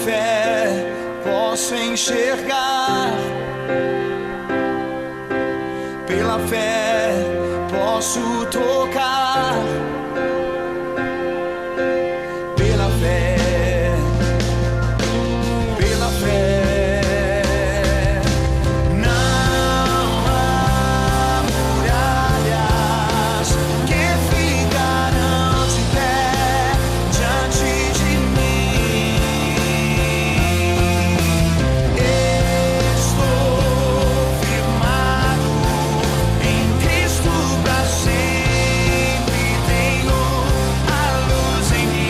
fé posso enxergar, pela fé posso tocar, pela fé, pela fé. Não há muralhas que ficarão de pé diante de mim. Estou firmado em Cristo pra sempre, tenho a luz em mim.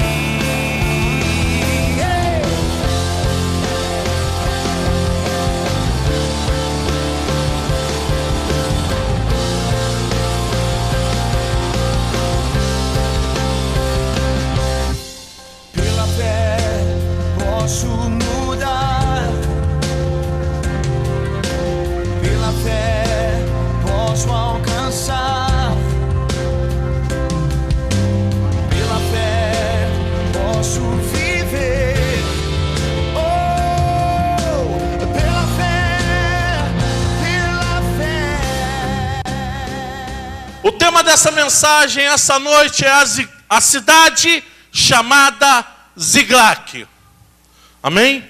Pela fé posso mudar, pela fé posso alcançar, pela fé posso viver. Oh, pela fé, pela fé. O tema dessa mensagem essa noite é a cidade chamada Ziklag. Amém?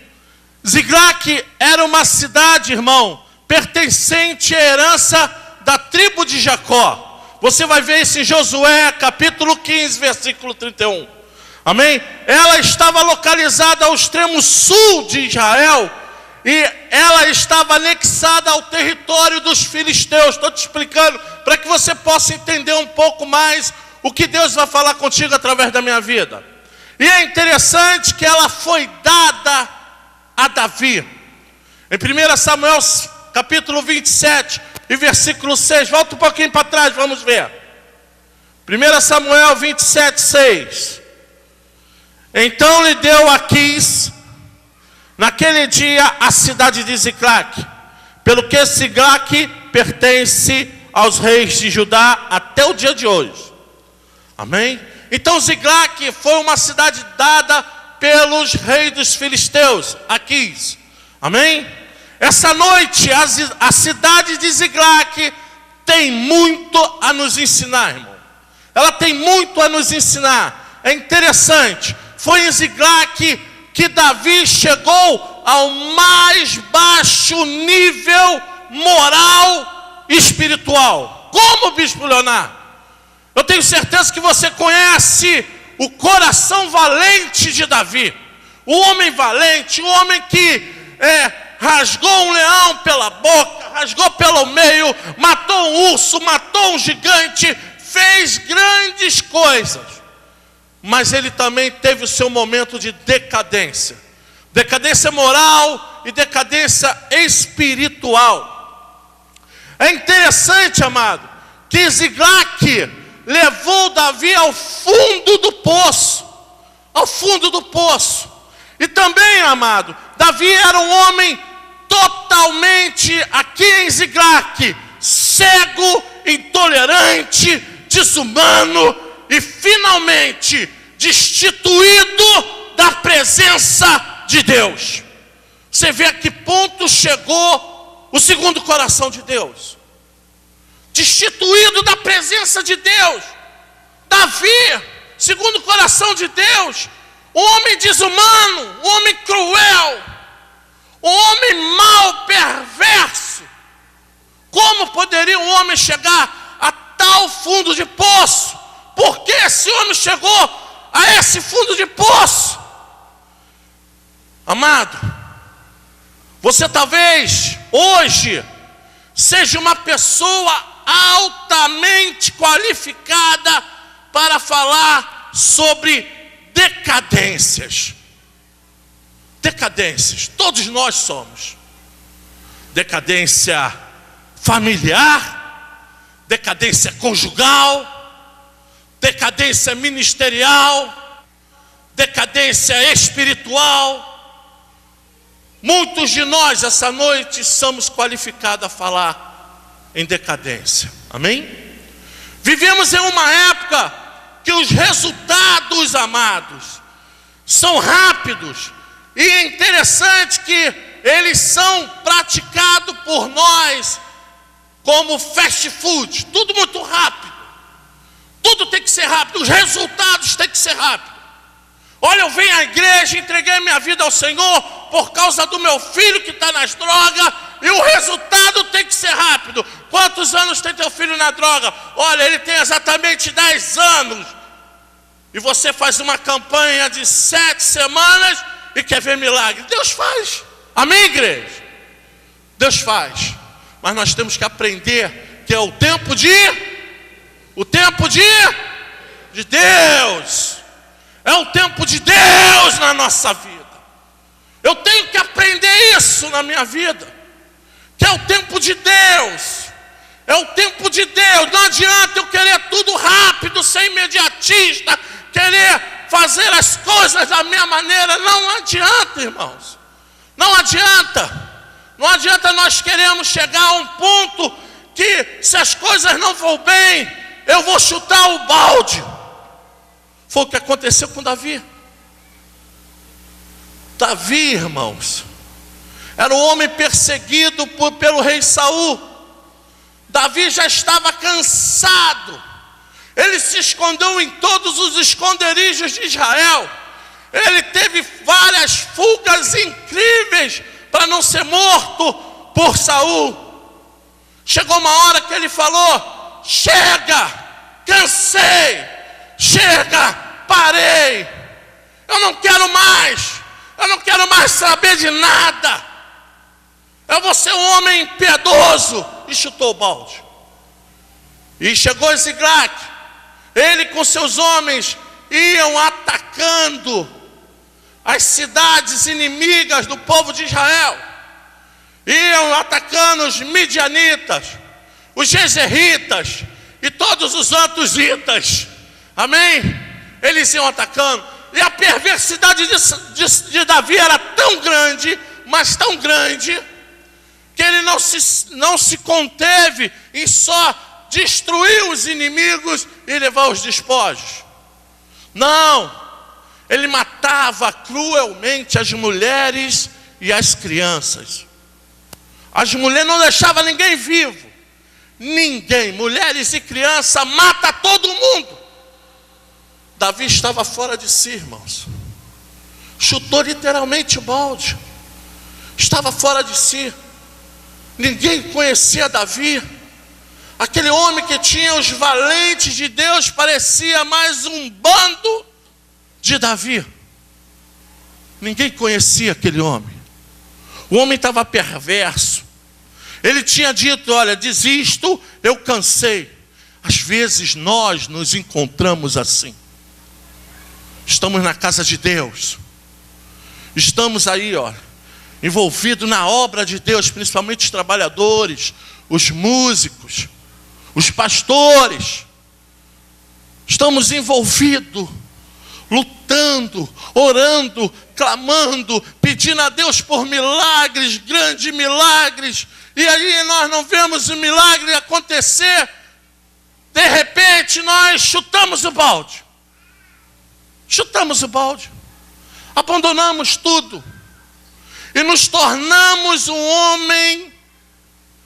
Ziklag era uma cidade, irmão, pertencente à herança da tribo de Jacó. Você vai ver isso em Josué, capítulo 15, versículo 31. Amém? Ela estava localizada ao extremo sul de Israel e ela estava anexada ao território dos filisteus. Estou te explicando para que você possa entender um pouco mais o que Deus vai falar contigo através da minha vida. E é interessante que ela foi dada a Davi. Em 1 Samuel, capítulo 27 e versículo 6. Volta um pouquinho para trás, vamos ver. 1 Samuel 27, 6. Então lhe deu a Quis, naquele dia, a cidade de Ziklag, pelo que Ziklag pertence aos reis de Judá até o dia de hoje. Amém? Então Ziklag foi uma cidade dada pelos reis dos filisteus, Aquis. Amém? Essa noite a cidade de Ziklag tem muito a nos ensinar, irmão. Ela tem muito a nos ensinar. É interessante. Foi em Ziklag que Davi chegou ao mais baixo nível moral e espiritual. Como, Bispo Leonardo? Eu tenho certeza que você conhece o coração valente de Davi. O homem valente, o homem que rasgou um leão pela boca, rasgou pelo meio, matou um urso, matou um gigante, fez grandes coisas. Mas ele também teve o seu momento de decadência. Decadência moral e decadência espiritual. É interessante, amado, que Ziklag levou Davi ao fundo do poço. Ao fundo do poço. E também, amado, Davi era um homem totalmente, aqui em Ziklag, cego, intolerante, desumano e finalmente destituído da presença de Deus. Você vê a que ponto chegou o segundo coração de Deus. Destituído da presença de Deus. Davi, segundo o coração de Deus, um homem desumano, um homem cruel, um homem mau, perverso. Como poderia um homem chegar a tal fundo de poço? Por que esse homem chegou a esse fundo de poço? Amado, você talvez hoje seja uma pessoa altamente qualificada para falar sobre decadências. Decadências, todos nós somos. Decadência familiar, decadência conjugal, decadência ministerial, decadência espiritual. Muitos de nós essa noite somos qualificados a falar em decadência. Amém? Vivemos em uma época que os resultados, amados, são rápidos, E é interessante que eles são praticados por nós como fast food, tudo muito rápido. Tudo tem que ser rápido, os resultados têm que ser rápidos. Olha, eu venho à igreja, entreguei minha vida ao Senhor por causa do meu filho que está nas drogas, e o resultado tem que ser rápido. Quantos anos tem teu filho na droga? Olha, ele tem exatamente 10 anos. E você faz uma campanha de 7 semanas e quer ver milagre. Deus faz. Amém, igreja? Deus faz. Mas nós temos que aprender que é o tempo de Deus. É o tempo de Deus na nossa vida. Eu tenho que aprender isso na minha vida. Que é o tempo de Deus. É o tempo de Deus. Não adianta eu querer tudo rápido, ser imediatista, querer fazer as coisas da minha maneira. Não adianta, irmãos. Não adianta. Não adianta nós queremos chegar a um ponto que, se as coisas não vão bem, eu vou chutar o balde. Foi o que aconteceu com Davi. Davi, irmãos, era um homem perseguido pelo rei Saul. Davi já estava cansado. Ele se escondeu em todos os esconderijos de Israel. Ele teve várias fugas incríveis para não ser morto por Saul. Chegou uma hora que ele falou: chega, cansei, chega, parei, eu não quero mais saber de nada, eu vou ser um homem impiedoso. E chutou o balde. E chegou em Ziglag. Ele com seus homens iam atacando as cidades inimigas do povo de Israel. Iam atacando os midianitas, os jezreelitas e todos os outros itas. Amém? Eles iam atacando. E a perversidade de Davi era tão grande, mas tão grande, que ele não se conteve em só destruir os inimigos e levar os despojos. Não, ele matava cruelmente as mulheres e as crianças. As mulheres não deixavam ninguém vivo. Ninguém, mulheres e crianças, mata todo mundo. Davi estava fora de si, irmãos. Chutou literalmente o balde. Estava fora de si. Ninguém conhecia Davi. Aquele homem que tinha os valentes de Deus parecia mais um bando de Davi. Ninguém conhecia aquele homem. O homem estava perverso. Ele tinha dito: olha, desisto, eu cansei. Às vezes nós nos encontramos assim. Estamos na casa de Deus. Estamos aí, ó, envolvidos na obra de Deus, principalmente os trabalhadores, os músicos, os pastores. Estamos envolvidos, lutando, orando, clamando, pedindo a Deus por milagres, grandes milagres. E aí nós não vemos o milagre acontecer. De repente nós chutamos o balde. Chutamos o balde. Abandonamos tudo. E nos tornamos um homem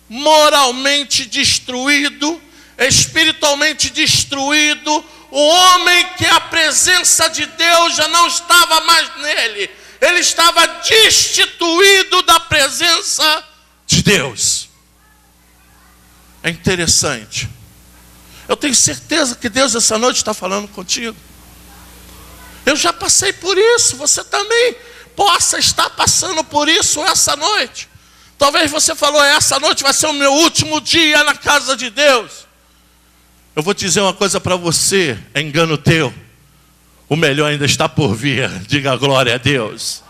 moralmente destruído, espiritualmente destruído, um homem que a presença de Deus já não estava mais nele. Ele estava destituído da presença de Deus. É interessante. Eu tenho certeza que Deus essa noite está falando contigo. Eu já passei por isso, você também possa estar passando por isso essa noite. Talvez você falou: essa noite vai ser o meu último dia na casa de Deus. Eu vou te dizer uma coisa para você, é engano teu. O melhor ainda está por vir. Diga glória a Deus.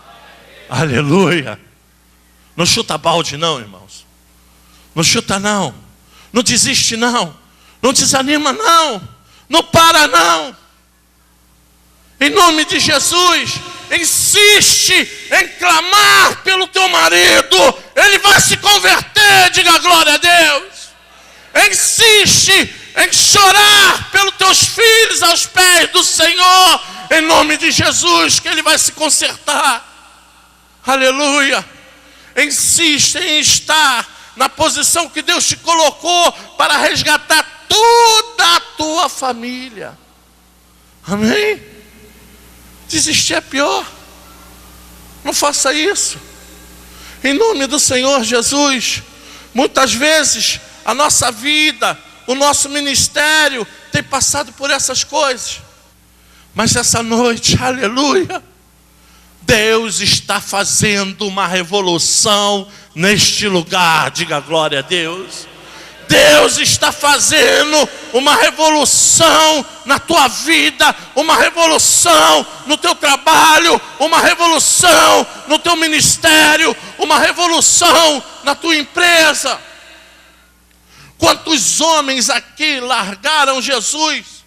Aleluia. Não chuta balde não, irmãos. Não chuta não. Não desiste não. Não desanima não. Não para não. Em nome de Jesus, insiste em clamar pelo teu marido. Ele vai se converter, diga glória a Deus. Insiste em chorar pelos teus filhos aos pés do Senhor, em nome de Jesus, que Ele vai se consertar. aleluia, insiste em estar na posição que Deus te colocou para resgatar toda a tua família. Amém? Desistir é pior. Não faça isso. Em nome do Senhor Jesus. Muitas vezes a nossa vida, o nosso ministério tem passado por essas coisas. Mas essa noite, aleluia, Deus está fazendo uma revolução neste lugar. Diga glória a Deus. Deus está fazendo uma revolução na tua vida, uma revolução no teu trabalho, uma revolução no teu ministério, uma revolução na tua empresa. Quantos homens aqui largaram Jesus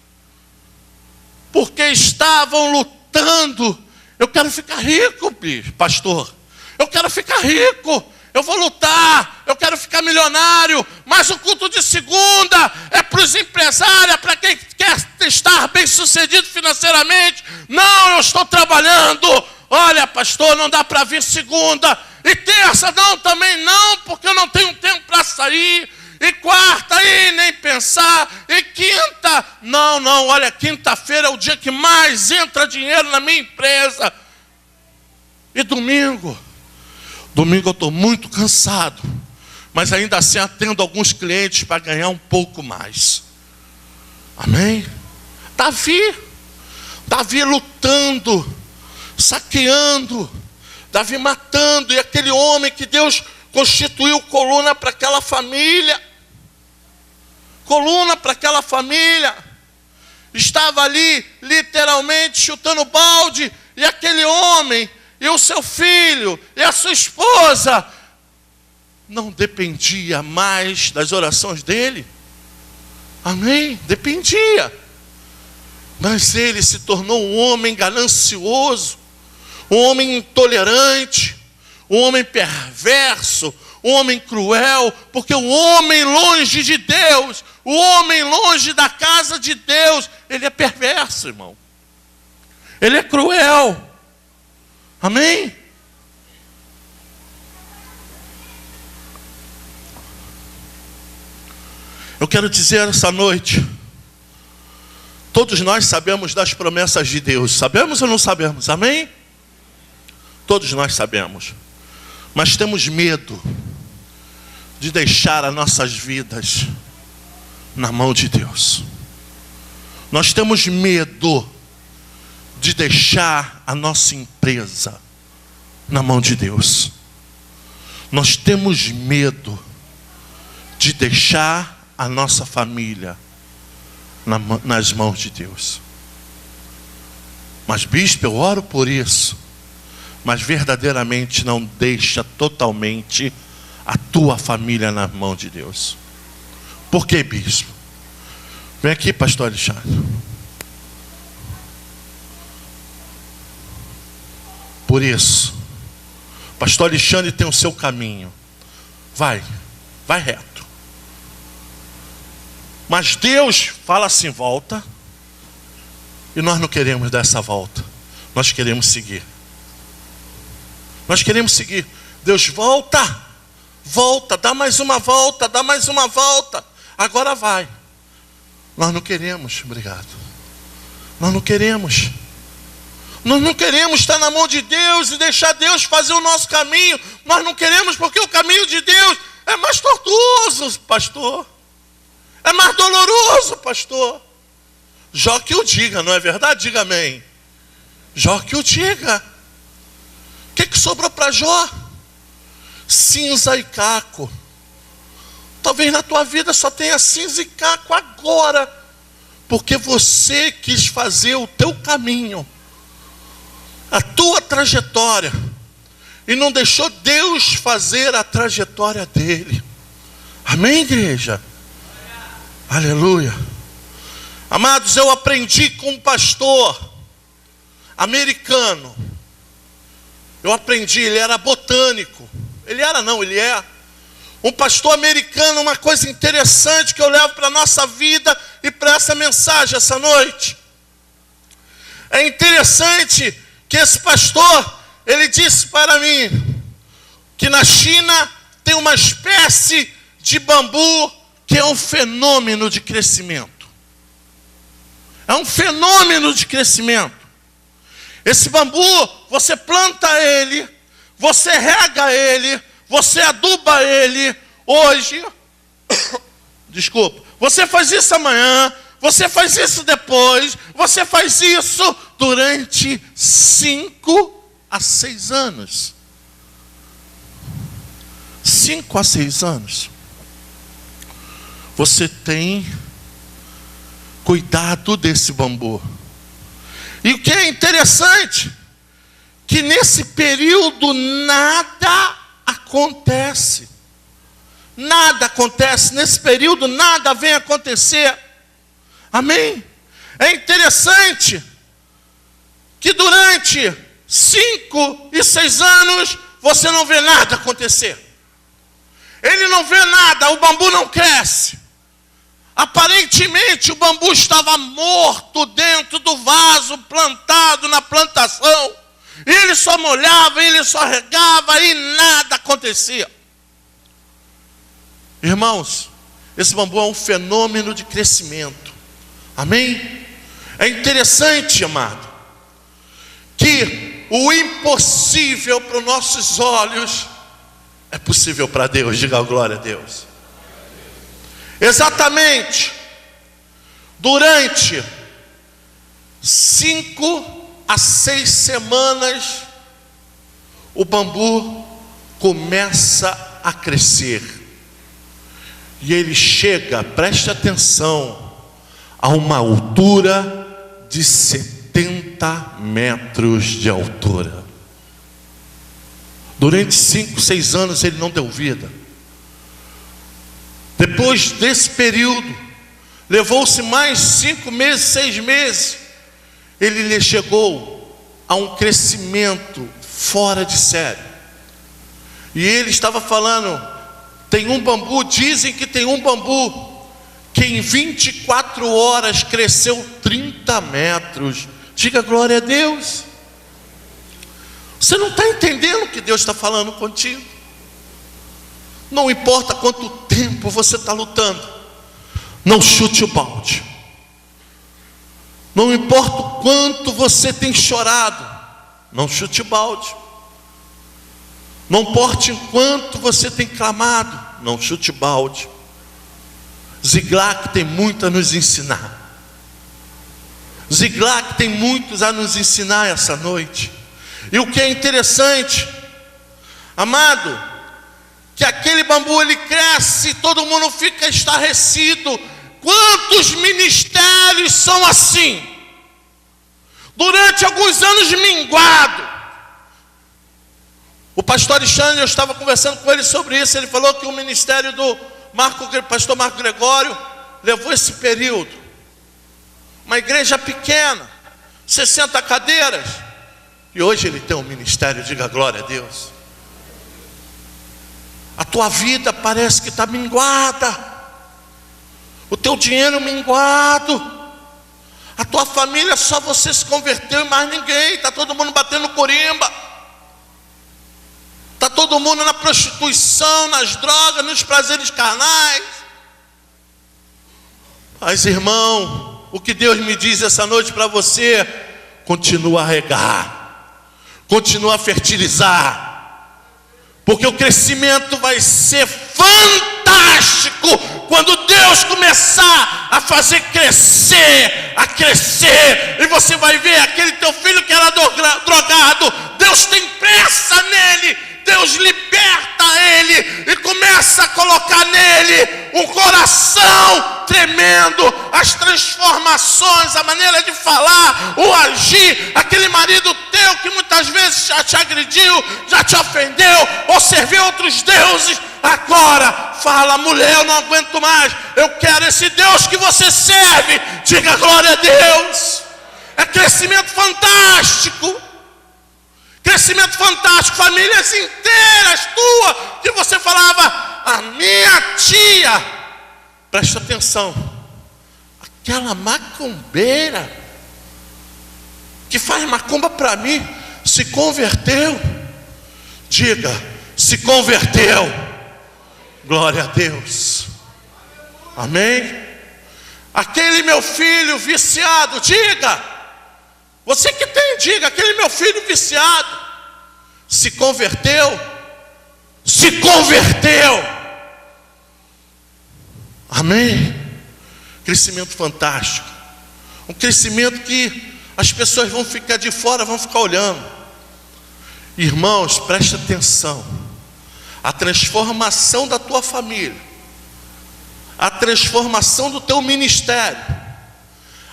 porque estavam lutando? Eu quero ficar rico, pastor. Eu quero ficar rico. Eu vou lutar, eu quero ficar milionário, mas o culto de segunda é para os empresários, para quem quer estar bem sucedido financeiramente. Não, eu estou trabalhando. Olha, pastor, não dá para vir segunda. E terça, não, também não, porque eu não tenho tempo para sair. E quarta, aí nem pensar. E quinta, não, olha, quinta-feira é o dia que mais entra dinheiro na minha empresa. E domingo eu estou muito cansado, mas ainda assim atendo alguns clientes para ganhar um pouco mais. Amém? Davi lutando, saqueando, Davi matando, e aquele homem que Deus constituiu coluna para aquela família, estava ali literalmente chutando balde, e aquele homem e o seu filho e a sua esposa não dependia mais das orações dele. Amém? Dependia. Mas ele se tornou um homem ganancioso, um homem intolerante, um homem perverso, um homem cruel, porque o homem longe de Deus, o homem longe da casa de Deus, ele é perverso, irmão. Ele é cruel. Amém? Eu quero dizer essa noite, todos nós sabemos das promessas de Deus. Sabemos ou não sabemos? Amém? Todos nós sabemos. Mas temos medo de deixar as nossas vidas na mão de Deus. Nós temos medo de deixar a nossa empresa na mão de Deus. Nós temos medo de deixar a nossa família nas mãos de Deus. Mas bispo, eu oro por isso. Mas verdadeiramente não deixa totalmente a tua família na mão de Deus. Por que, bispo? Vem aqui, pastor Alexandre. Por isso, pastor Alexandre tem o seu caminho. Vai reto. Mas Deus fala assim, volta. E nós não queremos dar essa volta. Nós queremos seguir. Nós queremos seguir. Deus, volta, dá mais uma volta, agora vai. Nós não queremos, obrigado. Nós não queremos estar na mão de Deus e deixar Deus fazer o nosso caminho. Nós não queremos, porque o caminho de Deus é mais tortuoso, pastor. É mais doloroso, pastor. Jó que o diga, não é verdade? Diga amém. Jó que o diga. O que sobrou para Jó? Cinza e caco. Talvez na tua vida só tenha cinza e caco agora, porque você quis fazer o teu caminho, a tua trajetória, e não deixou Deus fazer a trajetória dele. Amém, igreja? Aleluia. Amados, eu aprendi com um pastor americano. Ele era botânico. Ele é. Um pastor americano, uma coisa interessante que eu levo para a nossa vida e para essa mensagem essa noite. É interessante que esse pastor, ele disse para mim que na China tem uma espécie de bambu que é um fenômeno de crescimento. É um fenômeno de crescimento. Esse bambu, você planta ele, você rega ele, você aduba ele hoje. Desculpa. Você faz isso amanhã, você faz isso depois, você faz isso durante 5 a 6 anos. 5 a 6 anos. Você tem cuidado desse bambu. E o que é interessante, que nesse período nada acontece. Nada acontece, nesse período nada vem acontecer. Amém? É interessante que durante 5 e 6 anos você não vê nada acontecer. Ele não vê nada, o bambu não cresce. Aparentemente o bambu estava morto dentro do vaso, plantado na plantação. E ele só molhava, ele só regava e nada acontecia. Irmãos, esse bambu é um fenômeno de crescimento. Amém? É interessante, amado, que o impossível para os nossos olhos é possível para Deus. Diga glória a Deus. Exatamente. Durante 5 a 6 semanas, o bambu começa a crescer. E ele chega, preste atenção, a uma altura de 70 metros de altura. Durante 5, 6 anos ele não deu vida. Depois desse período, levou-se mais 5 meses, 6 meses, ele chegou a um crescimento fora de série. E ele estava falando, tem um bambu, dizem que tem um bambu que em 24 horas cresceu 30 metros. Diga glória a Deus. Você não está entendendo o que Deus está falando contigo? Não importa quanto tempo você está lutando, não chute o balde. Não importa o quanto você tem chorado, não chute o balde. Não importa o quanto você tem clamado, não chute o balde. Ziklag tem muito a nos ensinar. Ziklag tem muitos a nos ensinar essa noite. E o que é interessante, amado, que aquele bambu ele cresce, todo mundo fica estarrecido. Quantos ministérios são assim? Durante alguns anos minguado. O pastor Alexandre, eu estava conversando com ele sobre isso. Ele falou que o ministério do pastor Marco Gregório levou esse período. Uma igreja pequena, 60 cadeiras. E hoje ele tem um ministério, diga glória a Deus. A tua vida parece que está minguada. O teu dinheiro minguado. A tua família só você se converteu e mais ninguém. Está todo mundo batendo corimba. Está todo mundo na prostituição, nas drogas, nos prazeres carnais. Mas irmão, o que Deus me diz essa noite para você: continua a regar, continua a fertilizar, porque o crescimento vai ser fantástico quando Deus começar a fazer crescer, e você vai ver aquele teu filho que era drogado, Deus tem pressa nele. Deus liberta ele e começa a colocar nele um coração tremendo, as transformações, a maneira de falar, o agir. Aquele marido teu que muitas vezes já te agrediu, já te ofendeu, ou serviu outros deuses, agora fala: mulher, eu não aguento mais, eu quero esse Deus que você serve. Diga glória a Deus. É crescimento fantástico. Crescimento fantástico, famílias inteiras tuas, que você falava: a minha tia, presta atenção, aquela macumbeira que faz macumba para mim, se converteu. Diga, se converteu. Glória a Deus. Amém? Aquele meu filho viciado, diga. Você que tem, diga, aquele meu filho viciado se converteu. Se converteu. Amém? Crescimento fantástico. Um crescimento que as pessoas vão ficar de fora, vão ficar olhando. Irmãos, preste atenção. A transformação da tua família, a transformação do teu ministério,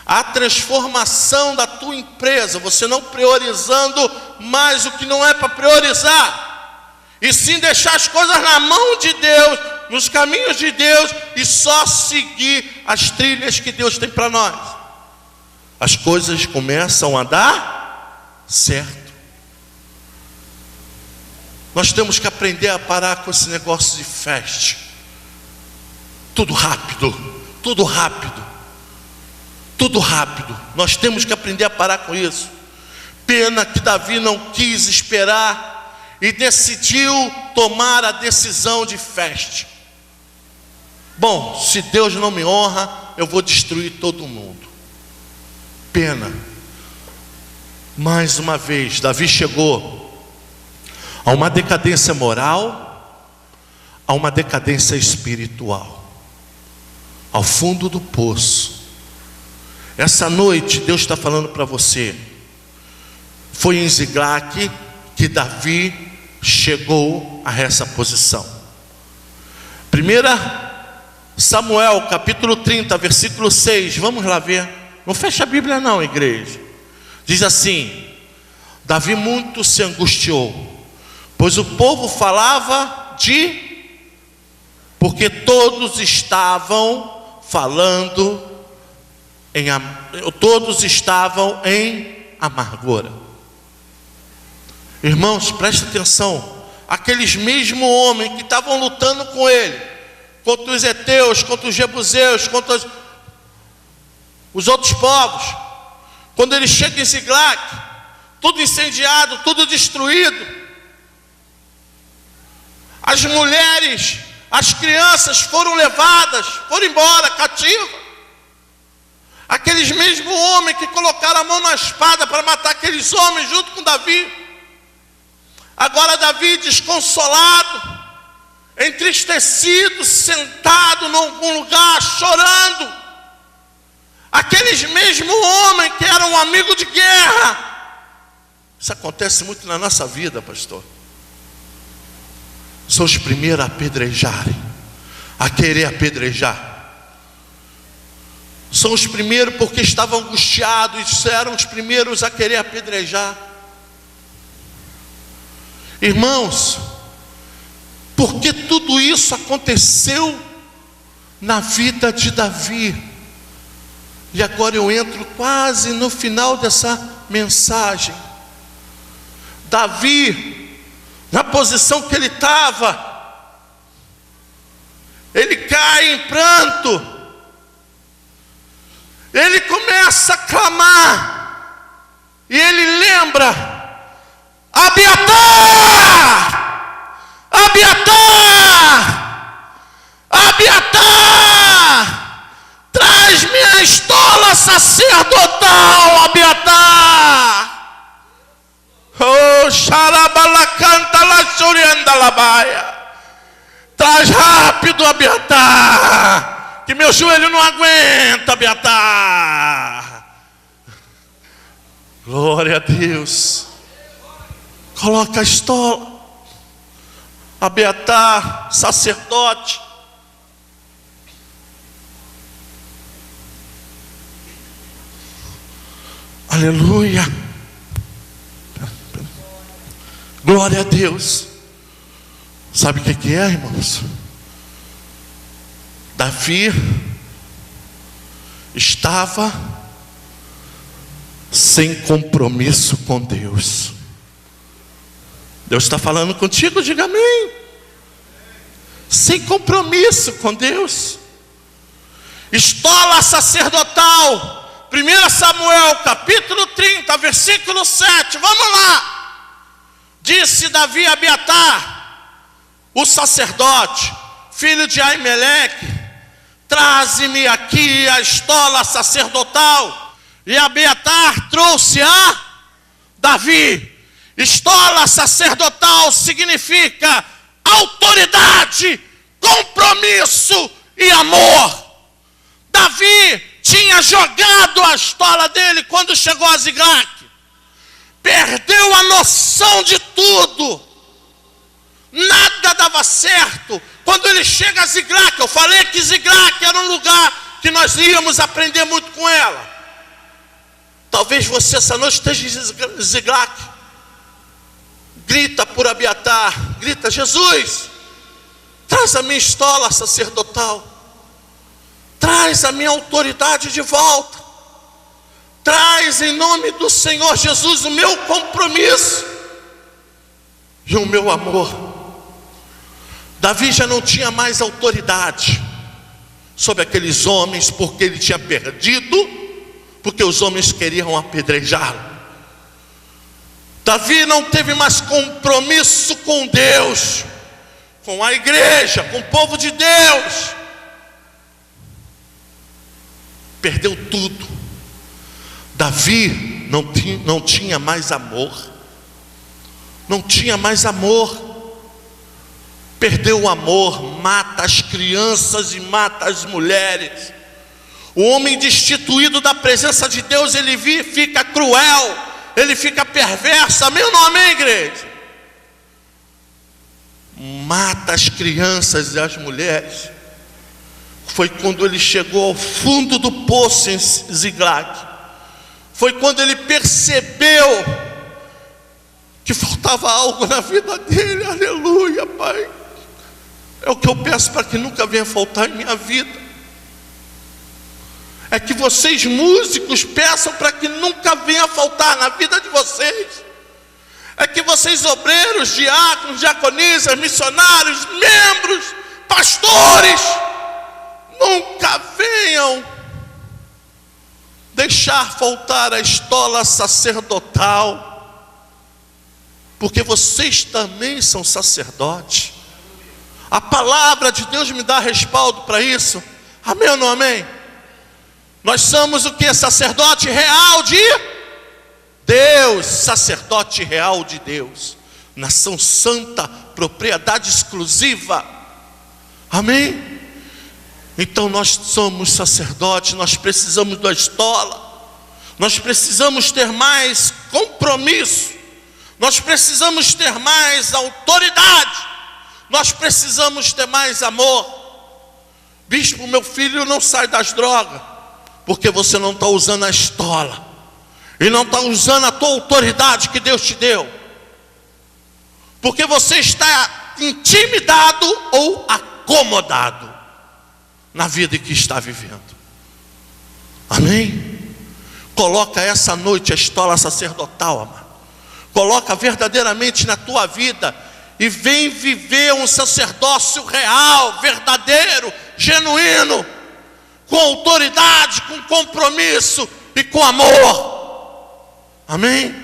a transformação da tua empresa, você não priorizando mais o que não é para priorizar, e sim deixar as coisas na mão de Deus, nos caminhos de Deus, e só seguir as trilhas que Deus tem para nós. As coisas começam a dar certo. Nós temos que aprender a parar com esse negócio de festa. Tudo rápido, tudo rápido, tudo rápido. Nós temos que aprender a parar com isso. Pena que Davi não quis esperar e decidiu tomar a decisão de festa. Bom, se Deus não me honra, eu vou destruir todo mundo. Pena. Mais uma vez, Davi chegou a uma decadência moral, a uma decadência espiritual, ao fundo do poço. Essa noite Deus está falando para você. Foi em Ziglague que Davi chegou a essa posição. 1 Samuel capítulo 30, versículo 6, vamos lá ver. Não fecha a Bíblia não, igreja. Diz assim: Davi muito se angustiou, pois o povo falava porque todos estavam falando todos estavam em amargura. Irmãos, preste atenção. Aqueles mesmos homens que estavam lutando com ele, contra os heteus, contra os jebuseus, contra os outros povos, quando ele chega em Ziglague, tudo incendiado, tudo destruído, as mulheres, as crianças foram levadas, foram embora, cativas. Aqueles mesmos homens que colocaram a mão na espada para matar aqueles homens junto com Davi, agora Davi desconsolado, entristecido, sentado em algum lugar, chorando. Aqueles mesmos homens que eram amigos de guerra. Isso acontece muito na nossa vida, pastor. São os primeiros a apedrejarem, a querer apedrejar. São os primeiros porque estavam angustiados, eram os primeiros a querer apedrejar. Irmãos, porque tudo isso aconteceu na vida de Davi. E agora eu entro quase no final dessa mensagem. Davi, na posição que ele estava, ele cai em pranto. Ele começa a clamar. E ele lembra: Abiatar! Abiatar! Abiatar! Traz-me a estola sacerdotal, Abiatar! Oh, xarabalacanta laxurianda labaia! Traz rápido, Abiatar! Que meu joelho não aguenta, Abiatar. Glória a Deus. Coloca a estola. Abiatar, sacerdote. Aleluia. Glória a Deus. Sabe o que é, irmãos? Davi estava sem compromisso com Deus. Deus está falando contigo, diga amém. Sem compromisso com Deus. Estola sacerdotal. 1 Samuel capítulo 30, versículo 7. Vamos lá. Disse Davi a Abiatar, o sacerdote, filho de Aimeleque: traze-me aqui a estola sacerdotal. E Abiatar trouxe a Davi. Estola sacerdotal significa autoridade, compromisso e amor. Davi tinha jogado a estola dele quando chegou a Ziglag. Perdeu a noção de tudo. Nada dava certo. Quando ele chega a Ziglag, eu falei que Ziglag era um lugar que nós íamos aprender muito com ela. Talvez você essa noite esteja em Ziglag. Grita por Abiatar, grita: Jesus, traz a minha estola sacerdotal. Traz a minha autoridade de volta. Traz em nome do Senhor Jesus o meu compromisso e o meu amor. Davi já não tinha mais autoridade sobre aqueles homens, porque ele tinha perdido, porque os homens queriam apedrejá-lo. Davi não teve mais compromisso com Deus, com a igreja, com o povo de Deus. Perdeu tudo. Davi não tinha mais amor. Não tinha mais amor. Perdeu o amor, mata as crianças e mata as mulheres. O homem destituído da presença de Deus, ele fica cruel, ele fica perverso. Amém ou não amém, igreja? Mata as crianças e as mulheres. Foi quando ele chegou ao fundo do poço em Ziglag. Foi quando ele percebeu que faltava algo na vida dele. Aleluia, Pai. É o que eu peço para que nunca venha faltar em minha vida. É que vocês músicos peçam para que nunca venha faltar na vida de vocês. É que vocês obreiros, diáconos, diaconisas, missionários, membros, pastores, nunca venham deixar faltar a estola sacerdotal, porque vocês também são sacerdotes. A palavra de Deus me dá respaldo para isso. Amém ou não amém? Nós somos o que? Sacerdote real de Deus. Sacerdote real de Deus. Nação santa, propriedade exclusiva. Amém? Então nós somos sacerdotes, nós precisamos da estola. Nós precisamos ter mais compromisso. Nós precisamos ter mais autoridade. Nós precisamos ter mais amor. Bispo, meu filho não sai das drogas, porque você não está usando a estola, e não está usando a tua autoridade que Deus te deu, porque você está intimidado ou acomodado na vida que está vivendo. Amém? Coloca essa noite a estola sacerdotal, amado. Coloca verdadeiramente na tua vida e vem viver um sacerdócio real, verdadeiro, genuíno, com autoridade, com compromisso e com amor. Amém?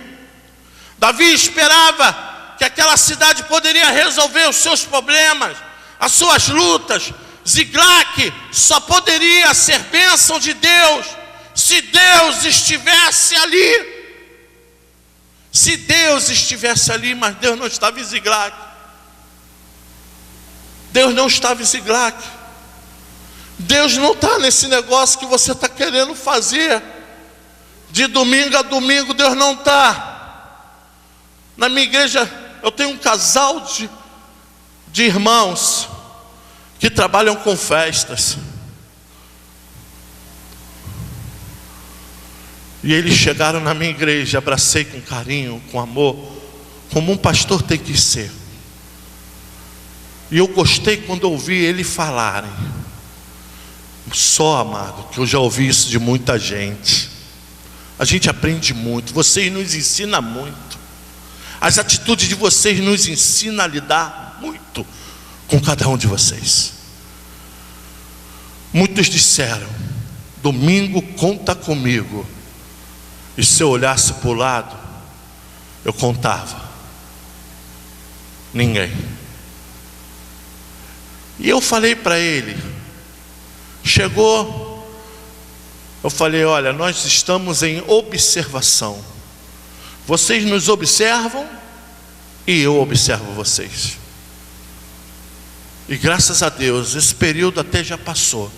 Davi esperava que aquela cidade poderia resolver os seus problemas, as suas lutas. Ziglag só poderia ser bênção de Deus se Deus estivesse ali. Se Deus estivesse ali, mas Deus não estava em Ziglag. Deus não estava em Ziglag. Deus não está nesse negócio que você está querendo fazer. De domingo a domingo, Deus não está. Na minha igreja, eu tenho um casal de irmãos que trabalham com festas. E eles chegaram na minha igreja, abracei com carinho, com amor, como um pastor tem que ser. E eu gostei quando ouvi eles falarem. Só, amado, que eu já ouvi isso de muita gente. A gente aprende muito, vocês nos ensinam muito. As atitudes de vocês nos ensinam a lidar muito com cada um de vocês. Muitos disseram: domingo conta comigo. E se eu olhasse para o lado, eu contava. Ninguém. E eu falei para ele, chegou, eu falei, olha, nós estamos em observação. Vocês nos observam e eu observo vocês. E graças a Deus, esse período até já passou.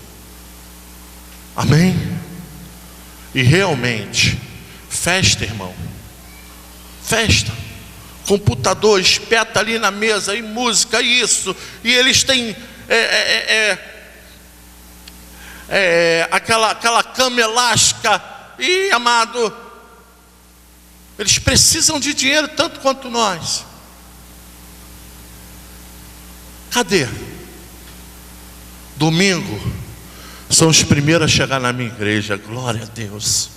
Amém? E realmente, festa, irmão. Festa. Computador espeta ali na mesa, e música, isso. E eles têm aquela cama elástica. E, amado, eles precisam de dinheiro tanto quanto nós. Cadê? Domingo são os primeiros a chegar na minha igreja. Glória a Deus.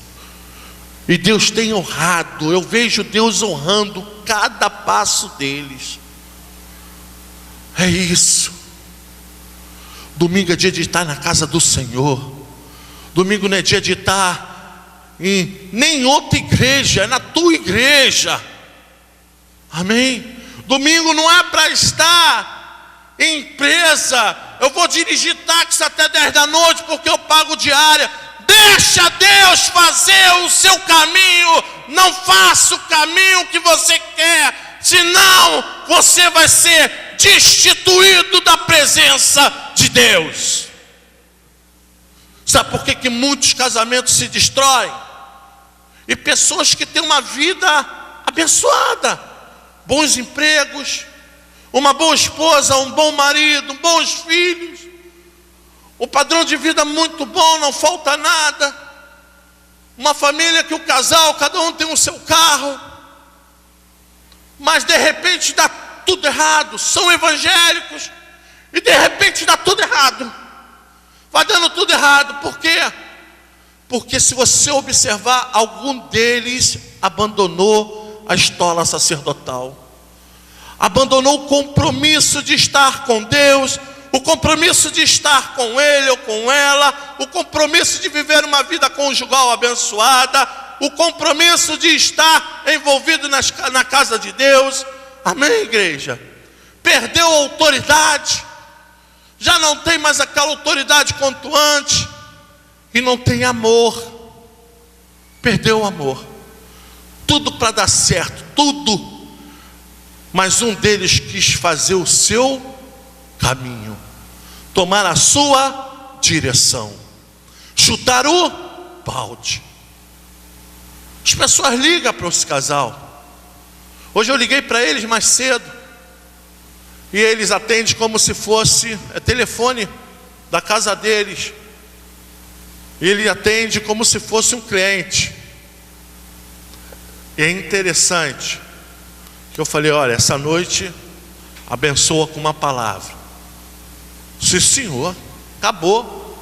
E Deus tem honrado. Eu vejo Deus honrando cada passo deles. É isso. Domingo é dia de estar na casa do Senhor. Domingo não é dia de estar em nem outra igreja, é na tua igreja. Amém? Domingo não é para estar em empresa. Eu vou dirigir táxi até 10 da noite porque eu pago diária. Deixa Deus fazer o seu caminho. Não faça o caminho que você quer, senão você vai ser destituído da presença de Deus. Sabe por que muitos casamentos se destroem? E pessoas que têm uma vida abençoada, bons empregos, uma boa esposa, um bom marido, bons filhos, um padrão de vida muito bom, não falta nada. Uma família que o casal, cada um tem o seu carro, mas de repente dá tudo errado. São evangélicos e de repente dá tudo errado. Vai dando tudo errado. Por quê? Porque se você observar, algum deles abandonou a estola sacerdotal, abandonou o compromisso de estar com Deus, o compromisso de estar com ele ou com ela, o compromisso de viver uma vida conjugal abençoada, o compromisso de estar envolvido na casa de Deus. Amém, igreja? Perdeu a autoridade, já não tem mais aquela autoridade quanto antes, e não tem amor. Perdeu o amor. Tudo para dar certo, tudo. Mas um deles quis fazer o seu caminho, tomar a sua direção, chutar o balde. As pessoas ligam para esse casal. Hoje eu liguei para eles mais cedo, e eles atendem como se fosse telefone da casa deles. E ele atende como se fosse um cliente. E é interessante que eu falei, olha, essa noite abençoa com uma palavra. Sim, senhor, acabou.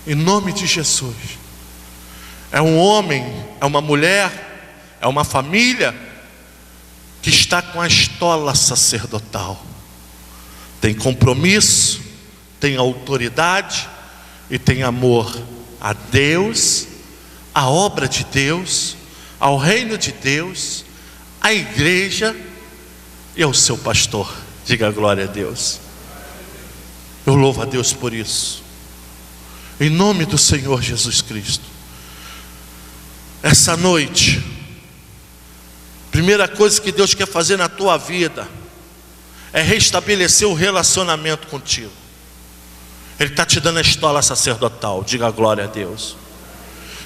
Em nome de Jesus. É um homem, é uma mulher, é uma família que está com a estola sacerdotal. Tem compromisso, tem autoridade e tem amor a Deus, à obra de Deus, ao reino de Deus, à igreja e ao seu pastor. Diga glória a Deus. Eu louvo a Deus por isso. Em nome do Senhor Jesus Cristo. Essa noite, primeira coisa que Deus quer fazer na tua vida é restabelecer o relacionamento contigo. Ele está te dando a estola sacerdotal. Diga glória a Deus.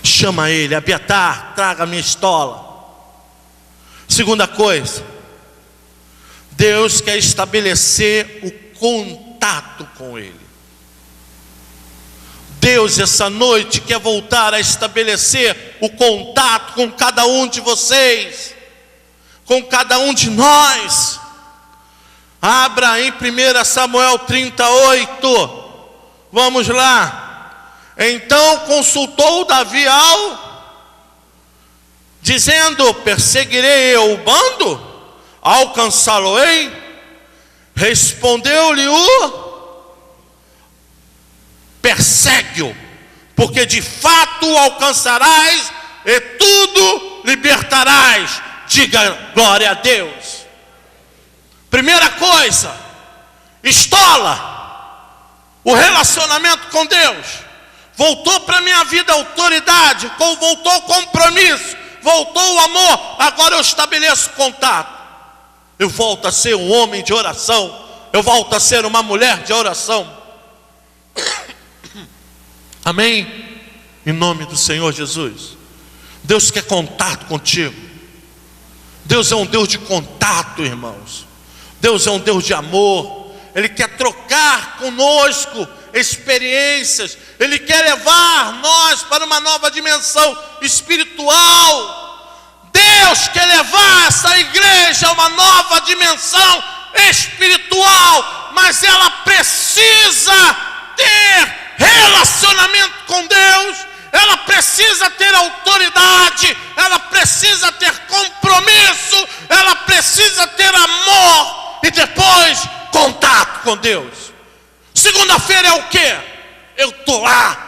Chama ele, Abiatar, traga a minha estola. Segunda coisa, Deus quer estabelecer o contato com ele. Deus essa noite quer voltar a estabelecer o contato com cada um de vocês, com cada um de nós. Abra em 1 Samuel 38. Vamos lá. Então consultou Davi dizendo: perseguirei eu o bando? Alcançá-lo-ei? Respondeu-lhe persegue-o, porque de fato o alcançarás e tudo libertarás. Diga glória a Deus. Primeira coisa, estola o relacionamento com Deus. Voltou para a minha vida a autoridade, voltou o compromisso, voltou o amor. Agora eu estabeleço contato. Eu volto a ser um homem de oração. Eu volto a ser uma mulher de oração. Amém? Em nome do Senhor Jesus. Deus quer contato contigo. Deus é um Deus de contato, irmãos. Deus é um Deus de amor. Ele quer trocar conosco experiências. Ele quer levar nós para uma nova dimensão espiritual. Deus quer levar essa igreja a uma nova dimensão espiritual, mas ela precisa ter relacionamento com Deus, ela precisa ter autoridade, ela precisa ter compromisso, ela precisa ter amor e depois contato com Deus. Segunda-feira é o quê? Eu estou lá.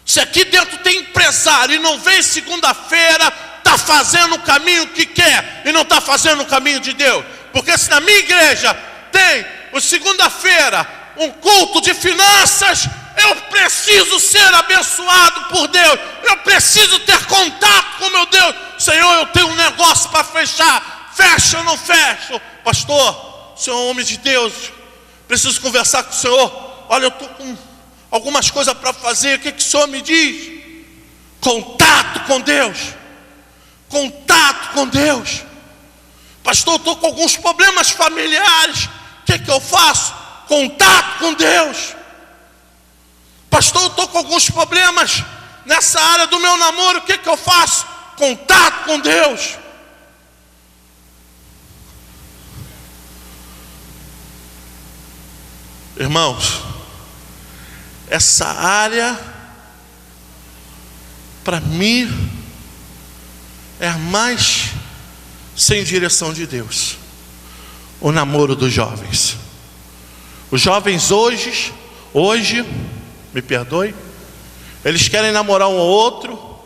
Se aqui dentro tem empresário e não vem segunda-feira, está fazendo o caminho que quer e não está fazendo o caminho de Deus. Porque se na minha igreja tem o segunda-feira um culto de finanças, eu preciso ser abençoado por Deus. Eu preciso ter contato com meu Deus. Senhor, eu tenho um negócio para fechar. Fecha ou não fecha? Pastor, o senhor é um homem de Deus, preciso conversar com o senhor. Olha, eu estou com algumas coisas para fazer. O que o senhor me diz? Contato com Deus. Contato com Deus. Pastor, eu estou com alguns problemas familiares. O que eu faço? Contato com Deus. Pastor, eu estou com alguns problemas nessa área do meu namoro. O que eu faço? Contato com Deus. Irmãos, essa área, para mim, é a mais sem direção de Deus. O namoro dos jovens. Os jovens hoje, me perdoe, eles querem namorar um ou outro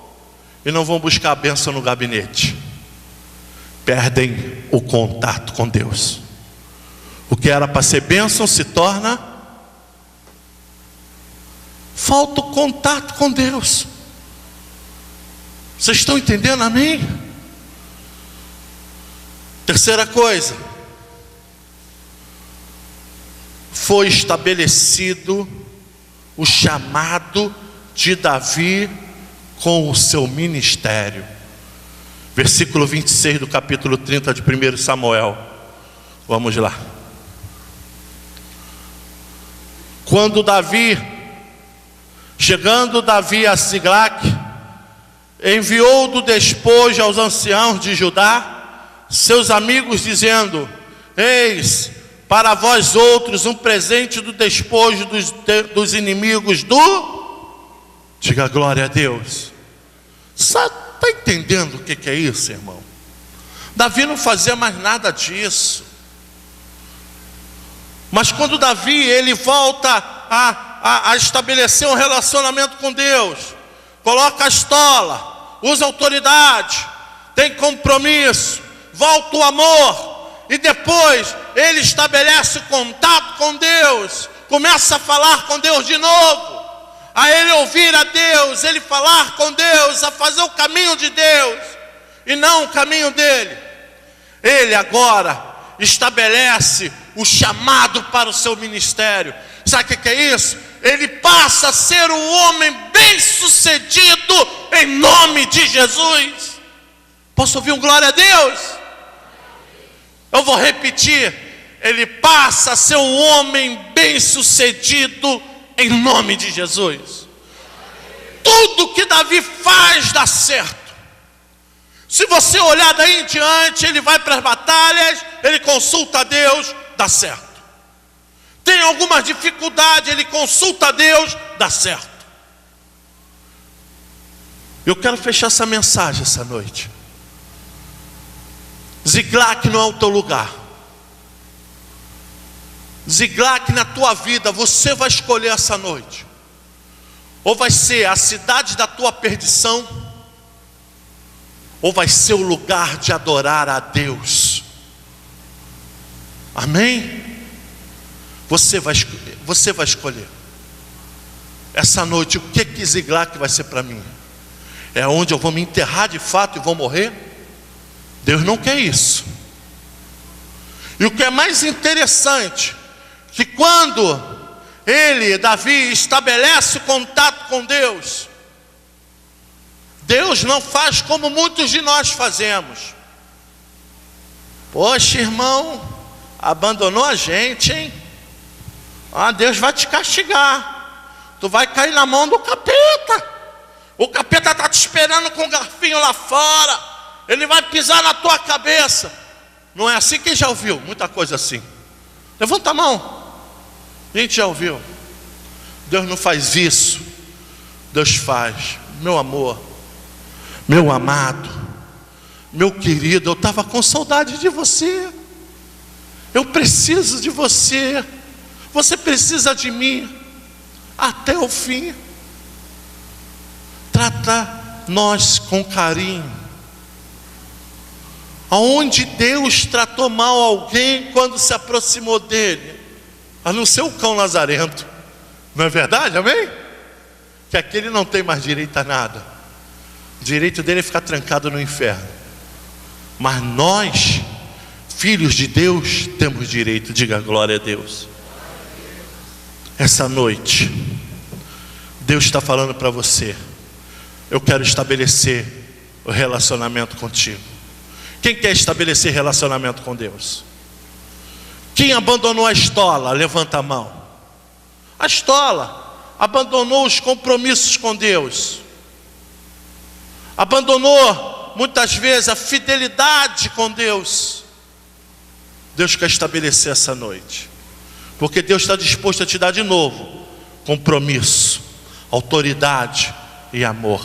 e não vão buscar a bênção no gabinete. Perdem o contato com Deus. O que era para ser bênção se torna falta o contato com Deus. Vocês estão entendendo, amém? Terceira coisa, foi estabelecido o chamado de Davi com o seu ministério. Versículo 26 do capítulo 30 de 1 Samuel. Vamos lá. Chegando Davi a Ziglague, enviou do despojo aos anciãos de Judá seus amigos, dizendo: eis para vós outros um presente do despojo dos inimigos diga glória a Deus. Está entendendo o que é isso, irmão? Davi não fazia mais nada disso. Mas quando Davi ele volta a estabelecer um relacionamento com Deus, coloca a estola, usa autoridade, tem compromisso, volta o amor, e depois ele estabelece contato com Deus, começa a falar com Deus de novo, a ele ouvir a Deus, ele falar com Deus, a fazer o caminho de Deus e não o caminho dele. Ele agora estabelece o chamado para o seu ministério. Sabe o que é isso? Ele passa a ser um homem bem-sucedido em nome de Jesus. Posso ouvir um glória a Deus? Eu vou repetir. Ele passa a ser um homem bem-sucedido em nome de Jesus. Tudo que Davi faz dá certo. Se você olhar daí em diante, ele vai para as batalhas, ele consulta a Deus, dá certo. Tem alguma dificuldade, ele consulta a Deus, dá certo. Eu quero fechar essa mensagem essa noite. Ziglague não é o teu lugar. Ziglague na tua vida, você vai escolher essa noite. Ou vai ser a cidade da tua perdição, ou vai ser o lugar de adorar a Deus. Amém? Você vai escolher. Essa noite, o que Ziglac vai ser para mim? É onde eu vou me enterrar de fato e vou morrer? Deus não quer isso. E o que é mais interessante, que quando Davi, estabelece o contato com Deus, Deus não faz como muitos de nós fazemos. Poxa, irmão, abandonou a gente, hein? Deus vai te castigar. Tu vai cair na mão do capeta. O capeta está te esperando com o garfinho lá fora. Ele vai pisar na tua cabeça. Não é assim? Quem já ouviu muita coisa assim? Levanta a mão. A gente já ouviu. Deus não faz isso. Deus faz. Meu amor, meu amado, meu querido, eu estava com saudade de você. Eu preciso de você. Você precisa de mim até o fim. Trata nós com carinho. Aonde Deus tratou mal alguém quando se aproximou dele? A não ser o cão lazarento. Não é verdade? Amém? Que aquele não tem mais direito a nada. O direito dele é ficar trancado no inferno. Mas nós, filhos de Deus, temos direito. Diga glória a Deus. Essa noite, Deus está falando para você: eu quero estabelecer o relacionamento contigo. Quem quer estabelecer relacionamento com Deus? Quem abandonou a estola? Levanta a mão. A estola abandonou os compromissos com Deus. Abandonou muitas vezes a fidelidade com Deus. Deus quer estabelecer essa noite, porque Deus está disposto a te dar de novo compromisso, autoridade e amor.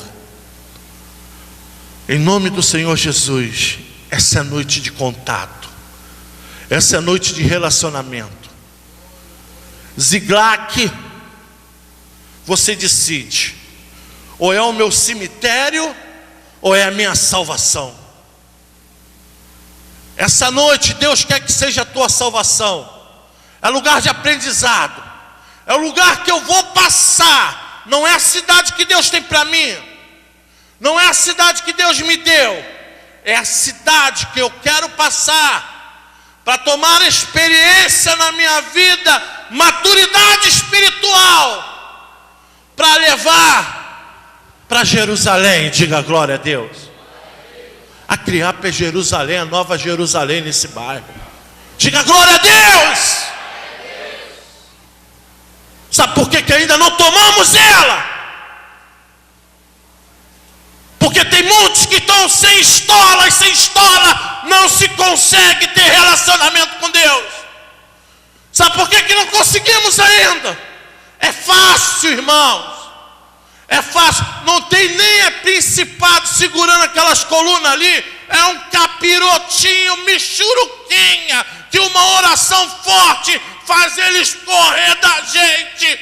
Em nome do Senhor Jesus, essa é a noite de contato, essa é a noite de relacionamento. Ziglac, você decide: ou é o meu cemitério, ou é a minha salvação. Essa noite Deus quer que seja a tua salvação. É lugar de aprendizado, é o lugar que eu vou passar. Não é a cidade que Deus tem para mim, não é a cidade que Deus me deu, é a cidade que eu quero passar para tomar experiência na minha vida, maturidade espiritual, para levar para Jerusalém. Diga glória a Deus. A Criap é Jerusalém, a nova Jerusalém nesse bairro. Diga glória a Deus. Sabe por que ainda não tomamos ela? Porque tem muitos que estão sem estola, e sem estola não se consegue ter relacionamento com Deus. Sabe por que não conseguimos ainda? É fácil, irmãos. É fácil. Não tem nem principado segurando aquelas colunas ali. É um capirotinho, michuruquinha, que uma oração forte faz eles correr da gente.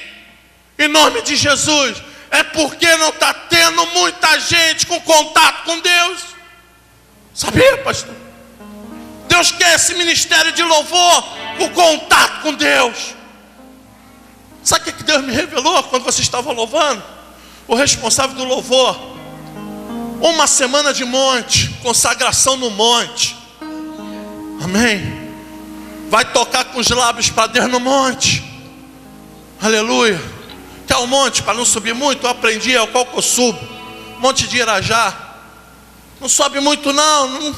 Em nome de Jesus. É porque não está tendo muita gente com contato com Deus. Sabia, pastor? Deus quer esse ministério de louvor com contato com Deus. Sabe o que Deus me revelou quando você estava louvando? O responsável do louvor, uma semana de monte, consagração no monte. Amém? Vai tocar com os lábios para Deus no monte. Aleluia. Quer o monte para não subir muito? Eu aprendi, é o qual que eu subo. Monte de Irajá. Não sobe muito não.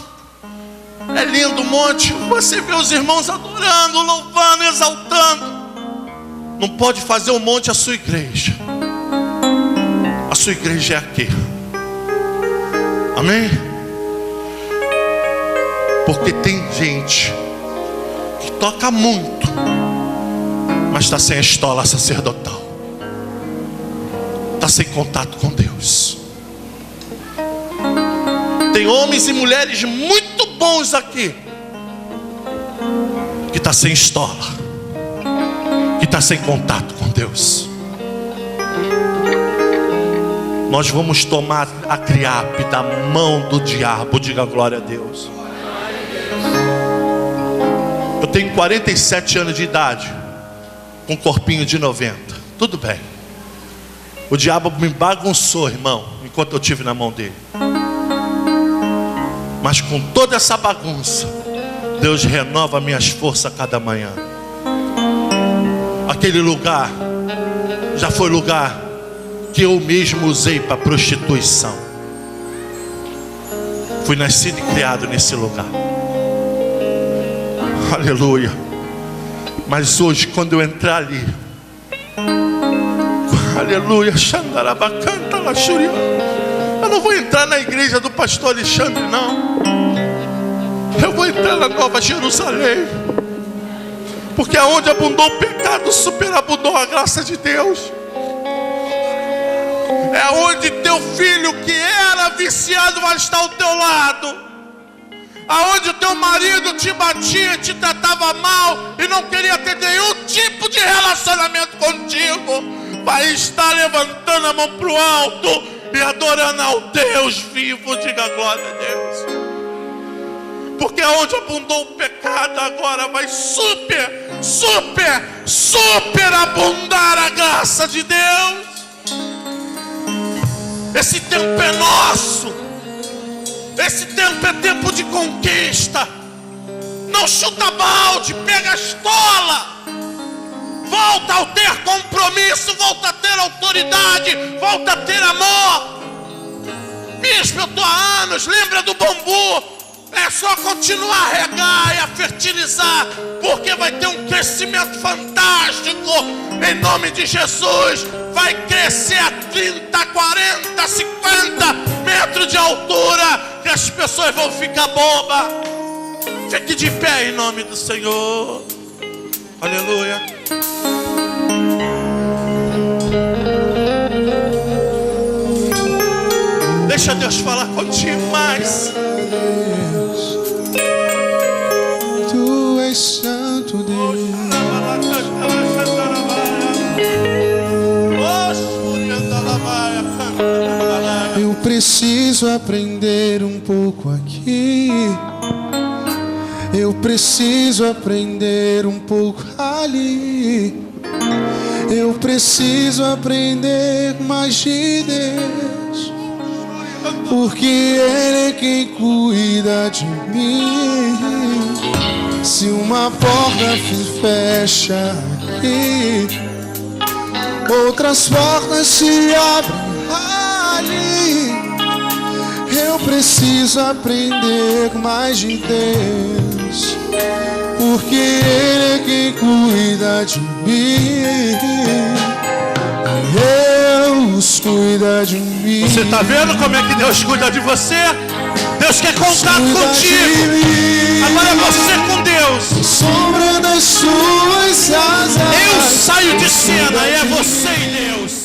É lindo o monte. Você vê os irmãos adorando, louvando, exaltando. Não pode fazer o monte a sua igreja. A sua igreja é aqui. Amém? Porque tem gente que toca muito, mas está sem a estola sacerdotal. Está sem contato com Deus. Tem homens e mulheres muito bons aqui, que está sem estola, que está sem contato com Deus. Nós vamos tomar a Criap da mão do diabo. Diga glória a Deus. Eu tenho 47 anos de idade, com um corpinho de 90. Tudo bem. O diabo me bagunçou, irmão, enquanto eu estive na mão dele. Mas com toda essa bagunça, Deus renova minhas forças a cada manhã. Aquele lugar já foi lugar que eu mesmo usei para prostituição. Fui nascido e criado nesse lugar. Aleluia. Mas hoje, quando eu entrar ali, aleluia, Xandarabacanta, Laxuria, eu não vou entrar na igreja do pastor Alexandre, não. Eu vou entrar na Nova Jerusalém, porque aonde abundou o pecado, superabundou a graça de Deus. É onde teu filho que era viciado vai estar ao teu lado. Aonde o teu marido te batia, te tratava mal e não queria ter nenhum tipo de relacionamento contigo, vai estar levantando a mão para o alto e adorando ao Deus vivo. Diga glória a Deus. Porque aonde abundou o pecado, agora vai superabundar a graça de Deus. Esse tempo é nosso. Esse tempo é tempo de conquista. Não chuta balde, pega a estola. Volta a ter compromisso, volta a ter autoridade, volta a ter amor. Bispo, eu estou há anos, lembra do bambu? É só continuar a regar e a fertilizar, porque vai ter um crescimento fantástico. Em nome de Jesus, vai crescer a 30, 40, 50 metros de altura, que as pessoas vão ficar bobas. Fique de pé em nome do Senhor. Aleluia. Deixa Deus falar contigo mais. Tu és santo, Deus. Eu preciso aprender um pouco aqui. Eu preciso aprender um pouco ali. Eu preciso aprender mais de Deus, porque Ele é quem cuida de mim. Se uma porta se fecha aqui, outras portas se abrem ali. Eu preciso aprender mais de Deus, porque Ele é quem cuida de mim. Deus cuida de mim. Você está vendo como é que Deus cuida de você? Deus quer contato contigo. Agora é você com Deus. Sombra das suas asas. Eu saio de cena e é você e Deus.